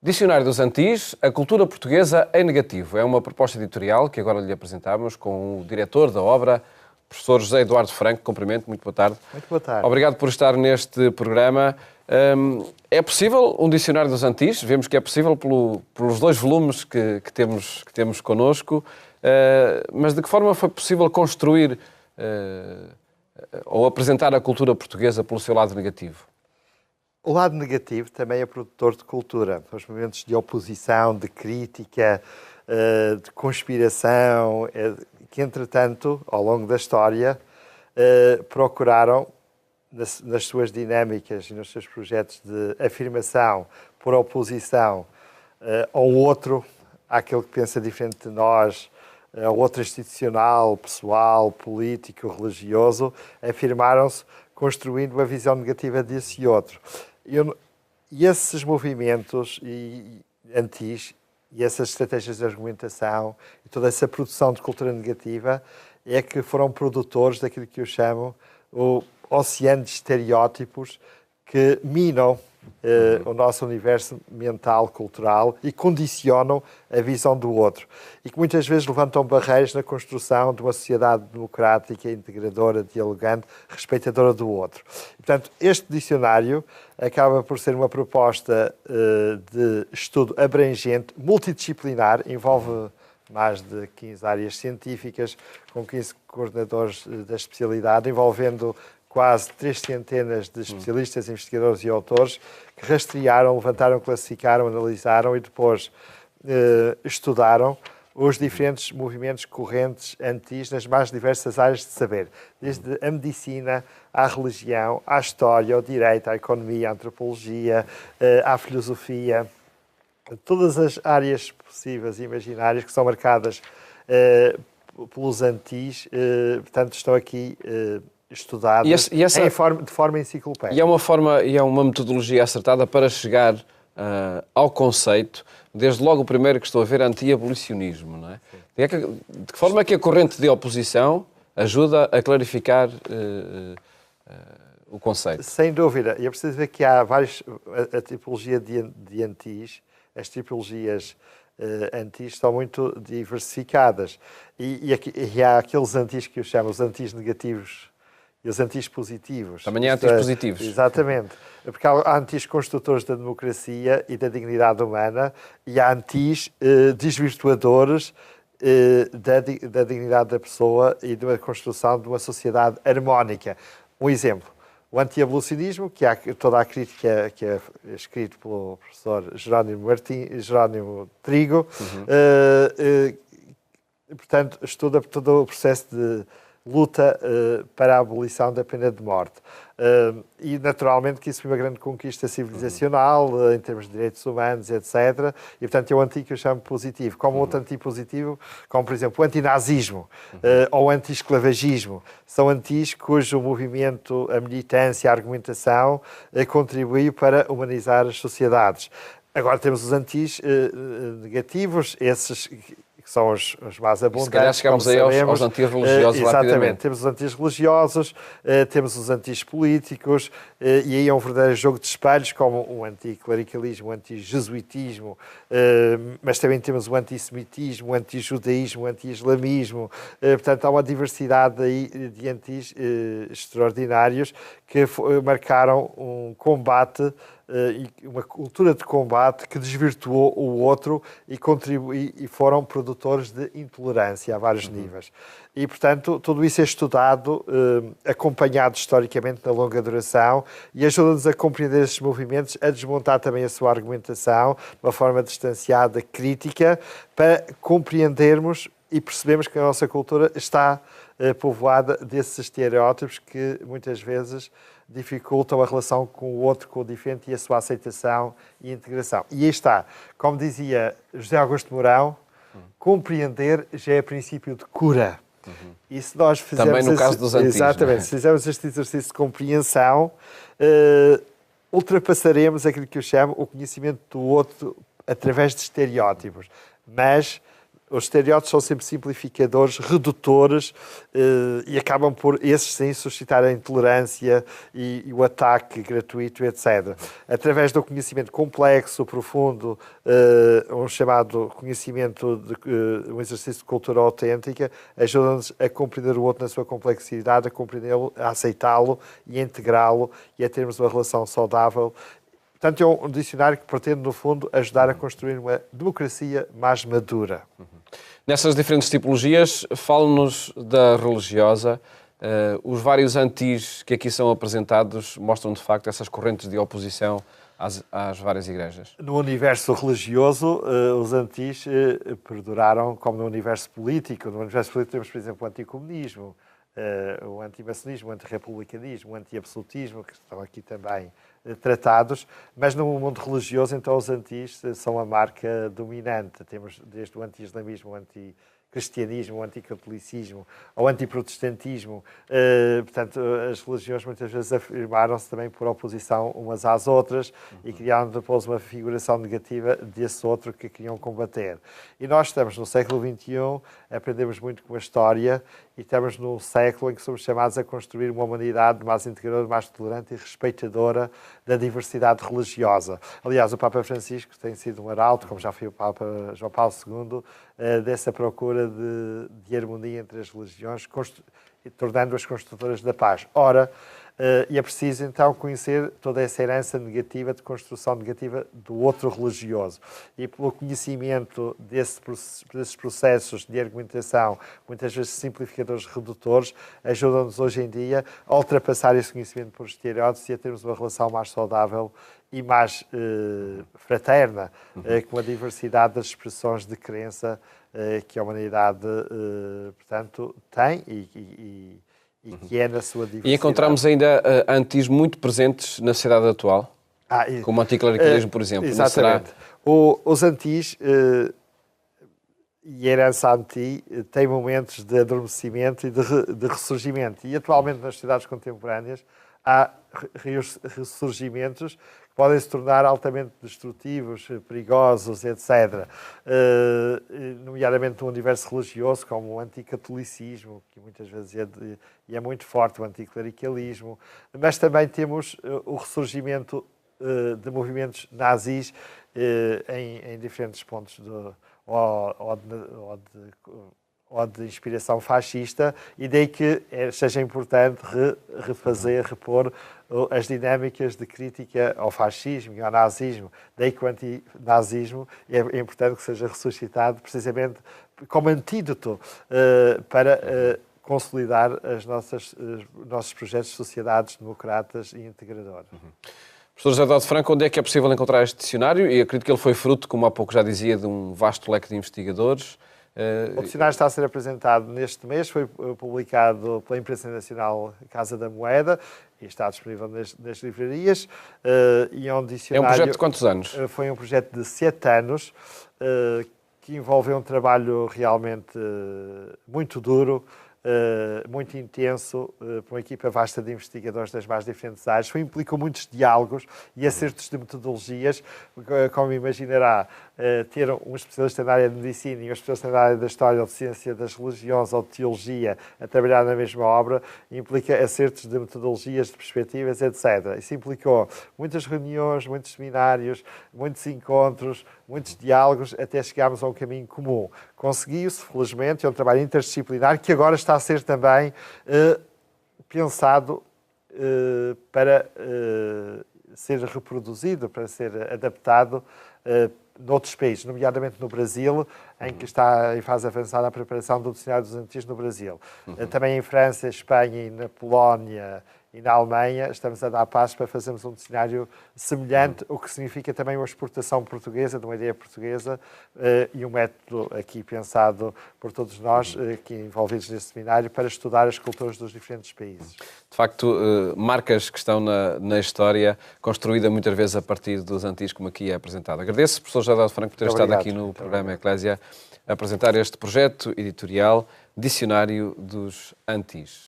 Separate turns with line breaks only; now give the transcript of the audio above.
Dicionário dos Antis, a cultura portuguesa em negativo. É uma proposta editorial que agora lhe apresentamos com o diretor da obra, professor José Eduardo Franco. Cumprimento, muito boa tarde.
Muito boa tarde.
Obrigado por estar neste programa. É possível um dicionário dos Antis? Vemos que é possível pelos dois volumes que temos connosco. Mas de que forma foi possível construir ou apresentar a cultura portuguesa pelo seu lado negativo?
O lado negativo também é produtor de cultura. Os momentos de oposição, de crítica, de conspiração, que, entretanto, ao longo da história, procuraram, nas suas dinâmicas e nos seus projetos de afirmação por oposição ao outro, àquele que pensa diferente de nós, ao outro institucional, pessoal, político, religioso, afirmaram-se construindo uma visão negativa desse outro. E esses movimentos antis e essas estratégias de argumentação e toda essa produção de cultura negativa é que foram produtores daquilo que eu chamo o oceano de estereótipos que minam o nosso universo mental, cultural e condicionam a visão do outro. E que muitas vezes levantam barreiras na construção de uma sociedade democrática, integradora, dialogante, respeitadora do outro. E, portanto, este dicionário acaba por ser uma proposta de estudo abrangente, multidisciplinar, envolve mais de 15 áreas científicas, com 15 coordenadores da especialidade, envolvendo quase 3 centenas de especialistas, investigadores e autores que rastrearam, levantaram, classificaram, analisaram e depois estudaram os diferentes movimentos correntes antis nas mais diversas áreas de saber, desde a medicina, à religião, à história, ao direito, à economia, à antropologia, à filosofia, todas as áreas possíveis e imaginárias que são marcadas pelos antis, portanto, estão aqui estudadas de forma enciclopédica.
E é uma metodologia acertada para chegar ao conceito, desde logo o primeiro que estou a ver, anti-abolicionismo, não é? De que forma é que a corrente de oposição ajuda a clarificar o conceito?
Sem dúvida. E é preciso ver que há várias... A tipologia de antis, as tipologias antis estão muito diversificadas. E há aqueles antis que eu chamo os antis negativos e os antis positivos.
Também há antis positivos.
Exatamente. Porque há antis construtores da democracia e da dignidade humana e há antis desvirtuadores da dignidade da pessoa e de uma construção de uma sociedade harmónica. Um exemplo, o anti-abolicionismo, que há toda a crítica que é escrito pelo professor Jerónimo Trigo, portanto, estuda todo o processo de luta para a abolição da pena de morte. E, naturalmente, que isso foi uma grande conquista civilizacional, em termos de direitos humanos, etc. E, portanto, é o anti que eu chamo positivo. Como outro anti-positivo, como, por exemplo, o antinazismo ou o anti-esclavagismo. São antis cujo movimento, a militância, a argumentação, contribuiu para humanizar as sociedades. Agora temos os antis negativos, esses que são os mais abundantes. Se
calhar chegamos aí aos antirreligiosos
exatamente.
Rapidamente.
Temos os antirreligiosos, temos os antis políticos, e aí é um verdadeiro jogo de espelhos, como o anticlericalismo, o antijesuitismo, mas também temos o antissemitismo, o antijudaísmo, o anti-islamismo. Portanto, há uma diversidade aí de antis extraordinários que marcaram um combate, uma cultura de combate que desvirtuou o outro e foram produtores de intolerância a vários níveis. E, portanto, tudo isso é estudado, acompanhado historicamente na longa duração e ajuda-nos a compreender esses movimentos, a desmontar também a sua argumentação de uma forma distanciada, crítica, para compreendermos e percebermos que a nossa cultura está povoada desses estereótipos que muitas vezes dificultam a relação com o outro, com o diferente e a sua aceitação e integração. E aí está, como dizia José Augusto Mourão, compreender já é princípio de cura. E se nós fizermos
também no caso dos antigos.
Exatamente, se fizermos este exercício de compreensão, ultrapassaremos aquilo que eu chamo o conhecimento do outro através de estereótipos. Mas os estereótipos são sempre simplificadores, redutores e acabam por, esses sim, suscitar a intolerância e o ataque gratuito, etc. Através do conhecimento complexo, profundo, um chamado conhecimento, um exercício de cultura autêntica, ajuda-nos a compreender o outro na sua complexidade, a compreendê-lo, a aceitá-lo e a integrá-lo e a termos uma relação saudável. Portanto, é um dicionário que pretende, no fundo, ajudar a construir uma democracia mais madura.
Nessas diferentes tipologias, fale-nos da religiosa. Os vários antis que aqui são apresentados mostram, de facto, essas correntes de oposição às várias igrejas.
No universo religioso, os antis perduraram como no universo político. No universo político temos, por exemplo, o anticomunismo, o antimaçonismo, o antirrepublicanismo, o antiabsolutismo, que estão aqui também tratados, mas no mundo religioso, então, os antis são a marca dominante. Temos desde o anti-islamismo, o anti-cristianismo, o anticatolicismo, o antiprotestantismo. Portanto, as religiões muitas vezes afirmaram-se também por oposição umas às outras e criaram depois uma figuração negativa desse outro que queriam combater. E nós estamos no século XXI, aprendemos muito com a história e estamos num século em que somos chamados a construir uma humanidade mais integradora, mais tolerante e respeitadora da diversidade religiosa. Aliás, o Papa Francisco tem sido um arauto, como já foi o Papa João Paulo II, dessa procura de harmonia entre as religiões, tornando-as construtoras da paz. Ora, e é preciso então conhecer toda essa herança negativa, de construção negativa do outro religioso. E pelo conhecimento desses processos de argumentação, muitas vezes simplificadores redutores, ajudam-nos hoje em dia a ultrapassar esse conhecimento por estereótipos e a termos uma relação mais saudável e mais fraterna, com a diversidade das expressões de crença que a humanidade, portanto, tem e que é na sua diversidade.
E encontramos ainda antis muito presentes na sociedade atual, como o anticlericalismo, por exemplo.
Exatamente. Os antis e a herança anti têm momentos de adormecimento e de ressurgimento. E atualmente nas sociedades contemporâneas há ressurgimentos que podem se tornar altamente destrutivos, perigosos, etc. Nomeadamente no universo religioso, como o anticatolicismo, que muitas vezes é muito forte, o anticlericalismo, mas também temos o ressurgimento de movimentos nazis em diferentes pontos ou de inspiração fascista, e daí que seja importante repor as dinâmicas de crítica ao fascismo e ao nazismo. Daí que o antinazismo é importante que seja ressuscitado precisamente como antídoto para consolidar os nossos projetos de sociedades democratas e integradoras.
Professor José Eduardo Franco, onde é que é possível encontrar este dicionário? E acredito que ele foi fruto, como há pouco já dizia, de um vasto leque de investigadores.
O dicionário está a ser apresentado neste mês, foi publicado pela imprensa nacional Casa da Moeda e está disponível nas livrarias. E é um dicionário...
É um projeto de quantos anos?
Foi um projeto de 7 anos, que envolveu um trabalho realmente muito duro, muito intenso, por uma equipa vasta de investigadores das mais diferentes áreas. Implicou muitos diálogos e acertos de metodologias. Como imaginará, ter um especialista na área de medicina e um especialista na área da história ou de ciência das religiões ou de teologia a trabalhar na mesma obra implica acertos de metodologias, de perspectivas, etc. Isso implicou muitas reuniões, muitos seminários, muitos encontros, muitos diálogos, até chegarmos a um caminho comum. Conseguiu-se, felizmente, é um trabalho interdisciplinar que agora está a ser também pensado para ser reproduzido, para ser adaptado noutros países, nomeadamente no Brasil, em que está em fase avançada a preparação do dicionário dos antigos no Brasil. Também em França, Espanha e na Polónia e na Alemanha estamos a dar passos para fazermos um dicionário semelhante, o que significa também uma exportação portuguesa, de uma ideia portuguesa, e um método aqui pensado por todos nós, aqui envolvidos neste seminário, para estudar as culturas dos diferentes países.
De facto, marcas que estão na história, construída muitas vezes a partir dos antigos, como aqui é apresentado. Agradeço, professor José Eduardo Franco, por ter estado aqui no programa Eclésia a apresentar este projeto editorial Dicionário dos Antis.